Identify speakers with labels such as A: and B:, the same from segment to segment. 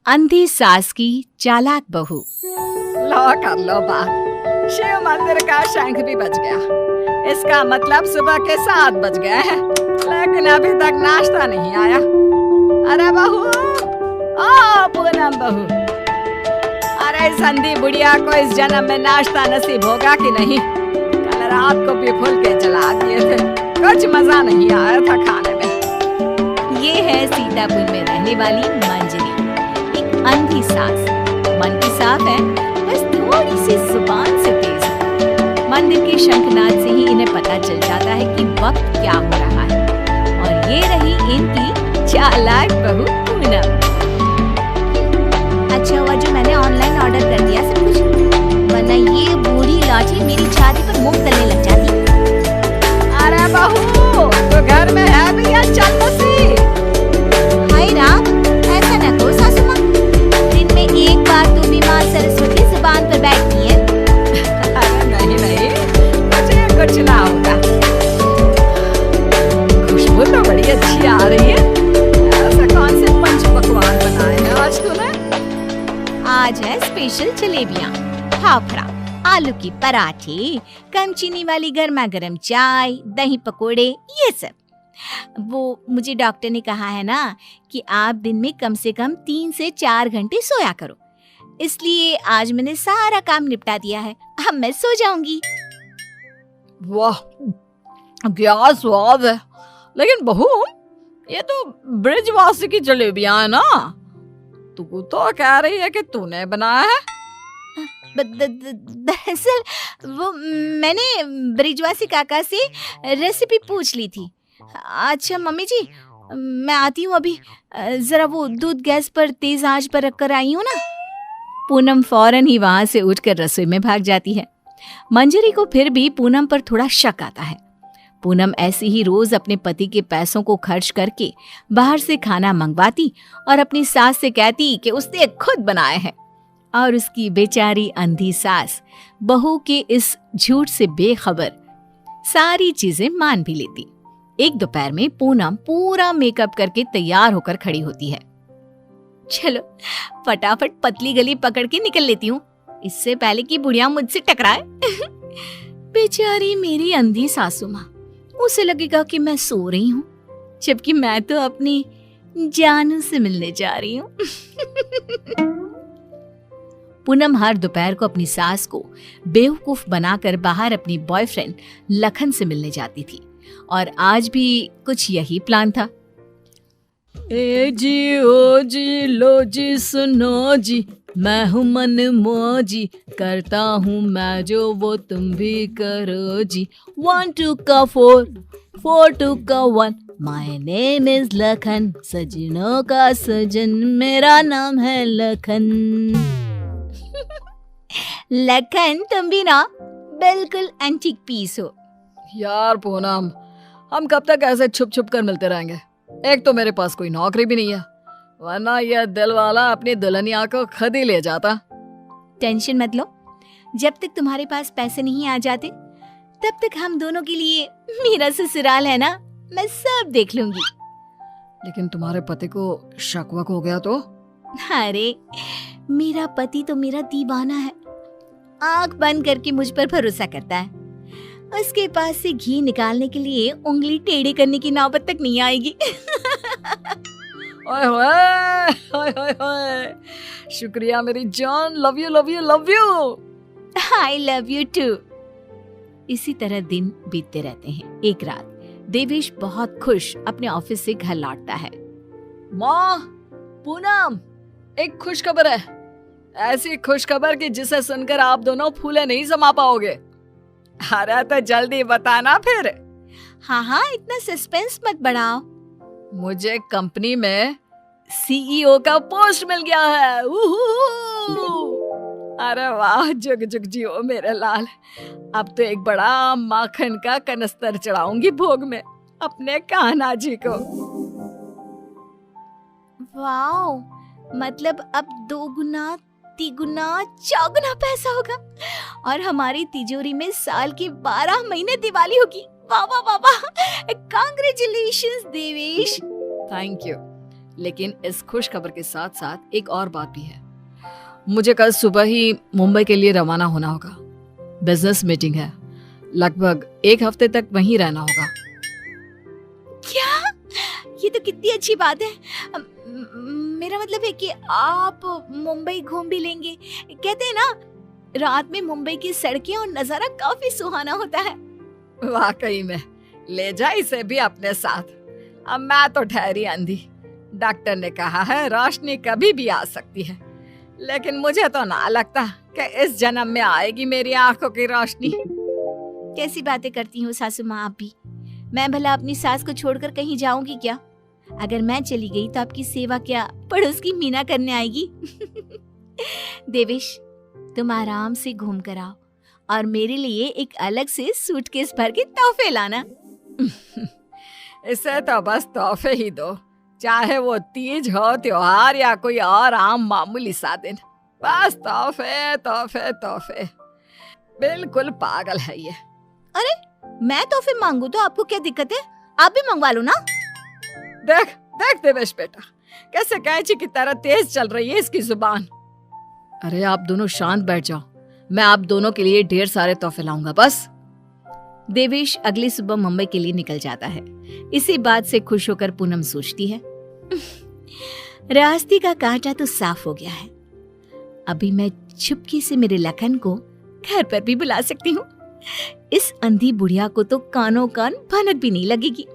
A: अंधी सास की चालाक बहू।
B: लो कर लो बात। शिव मंदिर का शंख भी बज गया। इसका मतलब सुबह के 7 बज गए हैं, लेकिन अभी तक नाश्ता नहीं आया। अरे बहू, ओ पूनम बहू, अरे इस अंधी बुढ़िया को इस जन्म में नाश्ता नसीब होगा कि नहीं? कल रात को भी फुल के जला दिए थे, कुछ मजा नहीं आया था खाने में।
A: ये है सीतापुर में रहने वाली मंजरी, एक अंधी सास। मन की साफ है, बस थोड़ी सी जुबान से तेज है। मंदिर के शंखनाद से ही इन्हें पता चल जाता है कि वक्त क्या हो रहा है। और ये रही इनकी चालाक बहू पूनम। अच्छा हुआ जो मैंने ऑनलाइन ऑर्डर कर दिया सब कुछ, वरना ये बूढ़ी लाठी मेरी छाती पर मुंह तलने लग जाती।
B: अरे बहू, तो घर में है भी या चल बसी?
A: हाय राम, ऐसा न कहो सासू माँ, दिन में एक बार तो भी माँ सरस्वती जुबान पर बैठती है।
B: अरे नहीं, कुछ ना होगा। खुशबू तो बड़ी अच्छी आ रही है। ऐसा कौन से पंच पकवान बनाए हैं आज तूने?
A: आज है स्पेशल जलेबियाँ, फाफड़ा, आलू की पराठे, कम चीनी वाली गर्मा गर्म चाय, दही पकोड़े, ये सब। वो मुझे डॉक्टर ने कहा है ना कि आप दिन में कम से कम 3 से 4 घंटे सोया करो, इसलिए आज मैंने सारा काम निपटा दिया है। अब मैं सो जाऊंगी।
B: वाह, क्या स्वाद है। लेकिन बहू, ये तो ब्रिजवासी की जलेबियां है ना? तू तो कह रही है कि तूने बनाया है।
A: दरअसल वो मैंने ब्रिजवासी काका से रेसिपी पूछ ली थी। अच्छा मम्मी जी, मैं आती हूँ अभी, जरा वो दूध गैस पर तेज आंच पर रख कर आई हूँ ना। पूनम फौरन ही वहां से उठकर रसोई में भाग जाती है। मंजरी को फिर भी पूनम पर थोड़ा शक आता है। पूनम ऐसे ही रोज अपने पति के पैसों को खर्च करके बाहर से खाना मंगवाती और अपनी सास से कहती कि उसने खुद बनाए हैं। और उसकी बेचारी अंधी सास बहू के इस झूठ से बेखबर सारी चीजें मान भी लेती। एक दोपहर में पूनम पूरा मेकअप करके तैयार होकर खड़ी होती है। चलो फटाफट पतली गली पकड़ के निकल लेती हूँ, इससे पहले कि बुढ़िया मुझसे टकराए। बेचारी मेरी अंधी सासू माँ, उसे लगेगा कि मैं सो रही हूँ, जबकि मैं तो अपनी जानू से मिलने जा रही हूँ। पूनम हर दोपहर को अपनी सास को बेवकूफ बनाकर बाहर अपनी बॉयफ्रेंड लखन से मिलने जाती थी, और आज भी कुछ यही प्लान था।
B: ए जी ओ जी लो जी सुनो जी, मैं हूँ मन मौजी, करता हूँ मैं जो वो तुम भी करो जी। 1 2 का 4, 4 2 का 1, माय नेम इज लखन, सजनों का सजन मेरा नाम है लखन।
A: लखन, तुम भी ना बिल्कुल एंटीक पीस हो।
B: यार पूनम, हम कब तक ऐसे छुप छुप कर मिलते रहेंगे? एक तो मेरे पास कोई नौकरी भी नहीं है, वरना यह दिल वाला अपनी दुल्हनिया को खुद ही ले जाता।
A: टेंशन मत लो, जब तक तुम्हारे पास पैसे नहीं आ जाते तब तक हम दोनों के लिए मेरा ससुराल है ना, मैं सब देख लूंगी।
B: लेकिन तुम्हारे पति को शक वक हो गया तो?
A: अरे मेरा पति तो मेरा दीवाना है, आंख बंद करके मुझ पर भरोसा करता है। उसके पास से घी निकालने के लिए उंगली टेढ़ी करने की नौबत तक नहीं आएगी।
B: ओए होए, शुक्रिया मेरी जान, love you love you love you.
A: I love you too. इसी तरह दिन बीतते रहते हैं। एक रात देवेश बहुत खुश अपने ऑफिस से घर लौटता है।
B: माँ, पूनम, एक खुश खबर है। ऐसी खुश खबर कि जिसे सुनकर आप दोनों फूले नहीं समा पाओगे। अरे तो जल्दी बताना फिर।
A: हाँ, इतना सस्पेंस मत बढ़ाओ।
B: मुझे कंपनी में सीईओ का पोस्ट मिल गया है। अरे वाह, जुग जुग जियो मेरे लाल। अब तो एक बड़ा माखन का कनस्तर चढ़ाऊंगी भोग में अपने कान्हा जी को।
A: वाओ, मतलब अब 2 गुना 3 गुना 4 गुना पैसा होगा और हमारी तिजोरी में साल की 12 महीने दिवाली होगी। वाह वाह वाह वाह, कांग्रेचुलेशंस देवेश।
B: Thank you. लेकिन इस खुश खबर के साथ साथ एक और बात भी है। मुझे कल सुबह ही मुंबई के लिए रवाना होना होगा। बिजनेस मीटिंग है, लगभग 1 हफ्ते तक वहीं रहना होगा।
A: क्या? ये तो कितनी अच्छी बात है। मेरा मतलब है कि आप मुंबई घूम भी लेंगे। कहते हैं ना, रात में मुंबई की सड़कें और नजारा काफी सुहाना होता है।
B: वाकई में, ले जा इसे भी अपने साथ। अब मैं तो ठहरी अंधी। डॉक्टर ने कहा है रोशनी कभी भी आ सकती है, लेकिन मुझे तो ना लगता कि इस जन्म में आएगी मेरी आंखों की रोशनी।
A: कैसी बातें करती हो सासू माँ आप भी। मैं भला अपनी सास को छोड़कर कहीं जाऊंगी क्या? अगर मैं चली गई तो आपकी सेवा क्या पड़ोस की मीना करने आएगी? देवेश, तुम आराम से घूम कर आओ और मेरे लिए एक अलग से सूटकेस भर के तोहफे लाना।
B: इसे तो बस तोहफे ही दो, चाहे वो तीज हो, त्योहार या कोई और आम मामूली सा दिन। बस तोहफे तोहफे तोहफे। बिल्कुल पागल है ये।
A: अरे, मैं तोहफे मांगू तो आपको क्या दिक्कत है? आप भी मंगवा लो ना।
B: देख देख देवेश बेटा, कैसे कैंची की तरह तेज चल रही है इसकी जुबान। अरे आप दोनों शांत बैठ जाओ, मैं आप दोनों के लिए ढेर सारे तोहफे लाऊंगा बस।
A: देवेश अगली सुबह मुंबई के लिए निकल जाता है। इसी बात से खुश होकर पूनम सोचती है, रास्ते का कांटा तो साफ हो गया है। अभी मैं चुपके से मेरे लखन को घर पर भी बुला सकती हूँ। इस अंधी बुढ़िया को तो कानों कान भनक भी नहीं लगेगी।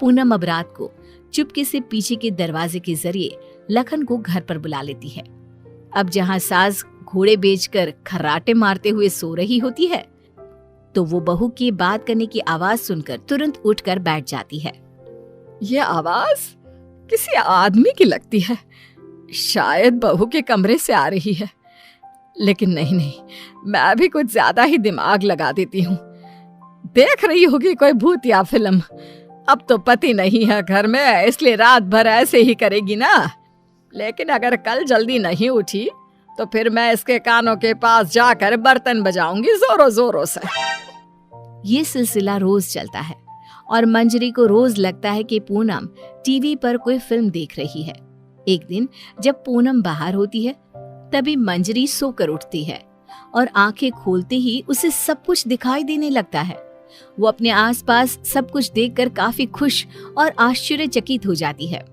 A: पूनम अब रात को चुपके से पीछे के दरवाजे के जरिए लखन को घर पर बुला लेती है। अब जहाँ सास घोड़े बेचकर खर्राटे मारते हुए सो रही होती है, तो वो बहू की बात करने की आवाज सुनकर तुरंत उठकर बैठ जाती है।
B: ये आवाज किसी आदमी की लगती है, शायद बहू के कमरे से आ रही है। लेकिन नहीं, मैं भी कुछ ज्यादा ही दिमाग लगा देती हूँ। देख रही होगी कोई भूत या फिल्म। अब तो पति नहीं है घर में, इसलिए रात भर ऐसे ही करेगी ना। लेकिन अगर कल जल्दी नहीं उठी तो फिर मैं इसके कानों के पास जाकर बर्तन बजाऊंगी जोरों जोरों से।
A: ये सिलसिला रोज चलता है और मंजरी को रोज लगता है कि पूनम टीवी पर कोई फिल्म देख रही है। एक दिन जब पूनम बाहर होती है, तभी मंजरी सोकर उठती है और आंखें खोलते ही उसे सब कुछ दिखाई देने लगता है। वो अपने आसपास सब कुछ देखकर काफी खुश और आश्चर्यचकित हो जाती है।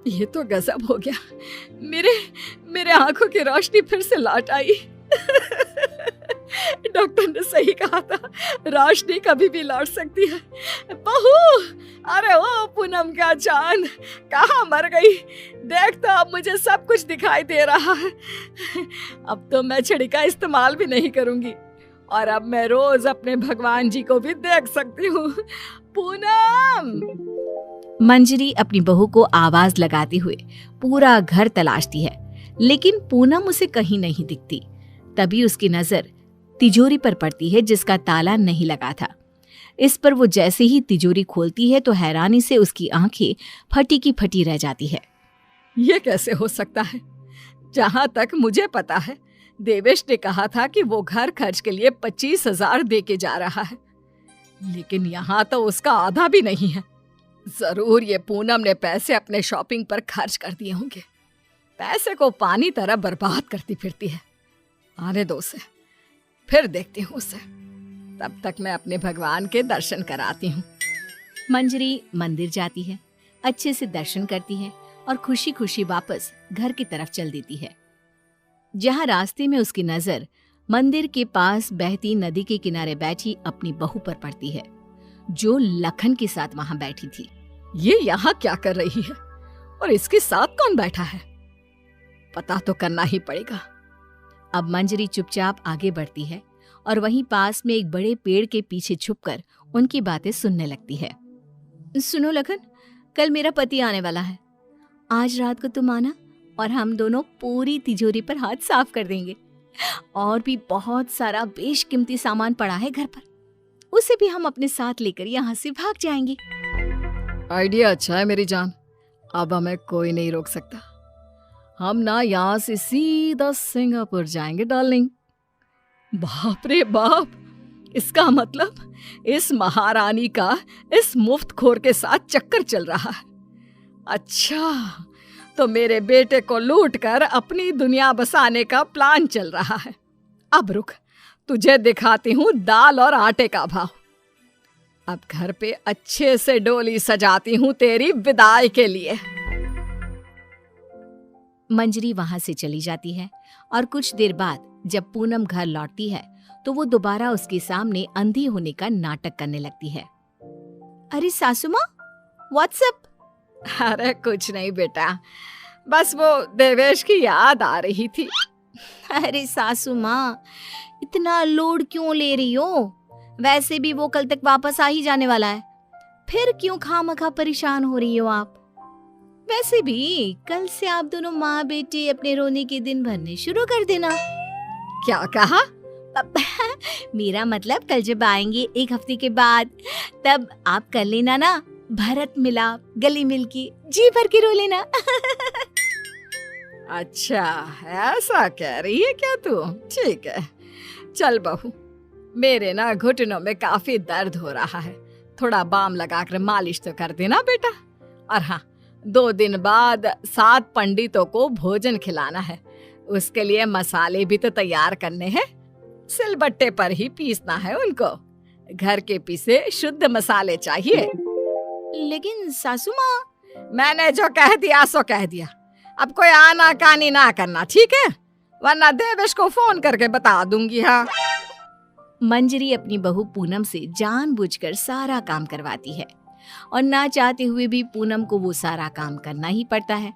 B: ये तो गजब हो गया, मेरे आंखों की रोशनी फिर से लौट आई। डॉक्टर ने सही कहा था, रोशनी कभी भी लौट सकती है। बहू, अरे ओ पूनम का चांद, कहाँ मर गई? देख तो अब मुझे सब कुछ दिखाई दे रहा है। अब तो मैं छड़ी का इस्तेमाल भी नहीं करूंगी और अब मैं रोज अपने भगवान जी को भी देख सकती हूँ। पूनम!
A: मंजरी अपनी बहू को आवाज लगाते हुए पूरा घर तलाशती है, लेकिन पूनम उसे कहीं नहीं दिखती। तभी उसकी नजर तिजोरी पर पड़ती है जिसका ताला नहीं लगा था। इस पर वो जैसे ही तिजोरी खोलती है तो हैरानी से उसकी आंखें फटी की फटी रह जाती है।
B: ये कैसे हो सकता है? जहां तक मुझे पता है, देवेश ने कहा था कि वो घर खर्च के लिए 25,000 दे के जा रहा है, लेकिन यहाँ तो उसका आधा भी नहीं है। जरूर ये पूनम ने पैसे अपने शॉपिंग पर खर्च कर दिए होंगे। पैसे को पानी तरह बर्बाद करती फिरती है। आने दो उसे, फिर देखती हूँ उसे। तब तक मैं अपने भगवान के दर्शन कराती हूँ।
A: मंजरी मंदिर जाती है, अच्छे से दर्शन करती है और खुशी खुशी वापस घर की तरफ चल देती है। जहाँ रास्ते में उसकी नजर मंदिर के पास बहती नदी के किनारे बैठी अपनी बहू पर पड़ती है, जो लखन के साथ वहां बैठी थी।
B: ये यहाँ क्या कर रही है और इसके साथ कौन बैठा है? पता तो करना ही पड़ेगा।
A: अब मंजरी चुपचाप आगे बढ़ती है और वहीं पास में एक बड़े पेड़ के पीछे छुपकर उनकी बातें सुनने लगती है। सुनो लखन, कल मेरा पति आने वाला है। आज रात को तुम आना और हम दोनों पूरी तिजोरी पर हाथ साफ कर देंगे। और भी बहुत सारा बेशकीमती सामान पड़ा है घर पर, उसे भी हम अपने साथ लेकर यहाँ से भाग जाएंगे।
B: आइडिया अच्छा है मेरी जान, अब हमें कोई नहीं रोक सकता। हम ना यहाँ से सीधा सिंगापुर जाएंगे डार्लिंग। बाप रे बाप, इसका मतलब इस महारानी का इस मुफ्तखोर के साथ चक्कर चल रहा है। अच्छा, तो मेरे बेटे को लूट कर अपनी दुनिया बसाने का प्लान चल रहा है। अब रुक, तुझे दिखाती हूँ दाल और आटे का भाव। अब घर पे अच्छे से डोली सजाती हूँ तेरी विदाई के लिए।
A: मंजरी वहां से चली जाती है और कुछ देर बाद जब पूनम घर लौटती है तो वो दोबारा उसके सामने अंधी होने का नाटक करने लगती है। अरे सासू माँ, व्हाट्सएप?
B: अरे कुछ नहीं बेटा, बस वो देवेश की याद आ रही थी।
A: अरे सासू माँ, इतना लोड क्यों ले रही हो? वैसे भी वो कल तक वापस आ ही जाने वाला है, फिर क्यों खामखा परेशान हो रही हो आप? वैसे भी कल से आप दोनों माँ बेटे अपने रोने के दिन भरने शुरू कर देना।
B: क्या कहा?
A: मेरा मतलब कल जब आएंगे 1 हफ्ते के बाद, तब आप कर लेना ना भरत मिलाप, गली मिलके जी भर के रो लेना।
B: अच्छा, ऐसा कह रही है क्या तू? ठीक है, चल बहू, मेरे ना घुटनों में काफी दर्द हो रहा है, थोड़ा बाम लगाकर मालिश तो कर देना बेटा। और हाँ, 2 दिन बाद 7 पंडितों को भोजन खिलाना है, उसके लिए मसाले भी तो तैयार करने हैं। सिलबट्टे पर ही पीसना है उनको, घर के पिसे शुद्ध मसाले चाहिए।
A: लेकिन सासू माँ,
B: मैंने जो कह दिया सो कह दिया, अब कोई आना कानी ना करना, ठीक है? वरना देवेश को फोन करके बता दूंगी। हाँ।
A: मंजरी अपनी बहू पूनम से जानबूझकर सारा काम करवाती है और ना चाहते हुए भी पूनम को वो सारा काम करना ही पड़ता है।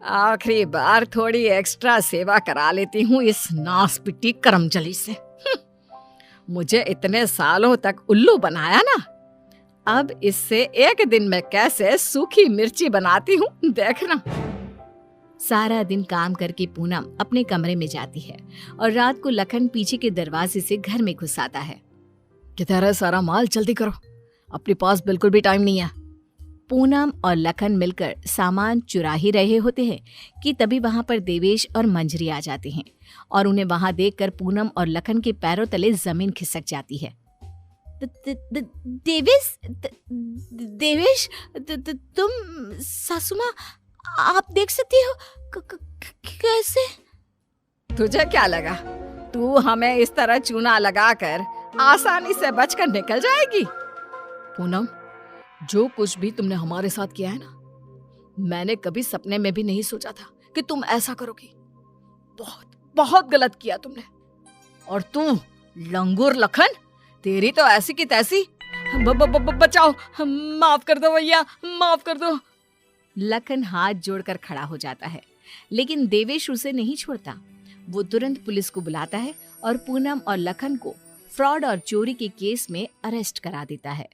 B: आखिरी बार थोड़ी एक्स्ट्रा सेवा करा लेती हूँ इस नासपिटी करमचली से। मुझे इतने सालों तक उल्लू बनाया ना, अब इससे एक दिन में कैसे सूखी मिर्ची बनाती हूँ, देखना।
A: सारा दिन काम करके पूनम अपने कमरे में जाती है और रात को लखन पीछे के दरवाजे से घर में घुस आता है।
B: किधर है सारा माल? जल्दी करो, अपने पास बिल्कुल भी टाइम नहीं है।
A: पूनम और लखन मिलकर सामान चुरा ही रहे होते हैं कि तभी वहां पर देवेश और मंजरी आ जाते हैं और उन्हें वहां देखकर पूनम और लखन के पैरों तले जमीन खिसक जाती है। देवेश, तुम? सासू माँ, आप देख सकती हो? कैसे?
B: तुझे क्या लगा तू हमें इस तरह चूना लगाकर आसानी से बचकर निकल जाएगी? पूनम, जो कुछ भी तुमने हमारे साथ किया है ना, मैंने कभी सपने में भी नहीं सोचा था कि तुम ऐसा करोगी। बहुत बहुत गलत किया तुमने। और तू लंगूर लखन, तेरी तो ऐसी की तैसी। बचाओ, माफ कर दो भैया, माफ कर दो।
A: लखन हाथ जोड़कर खड़ा हो जाता है, लेकिन देवेश उसे नहीं छोड़ता। वो तुरंत पुलिस को बुलाता है और पूनम और लखन को फ्रॉड और चोरी के केस में अरेस्ट करा देता है।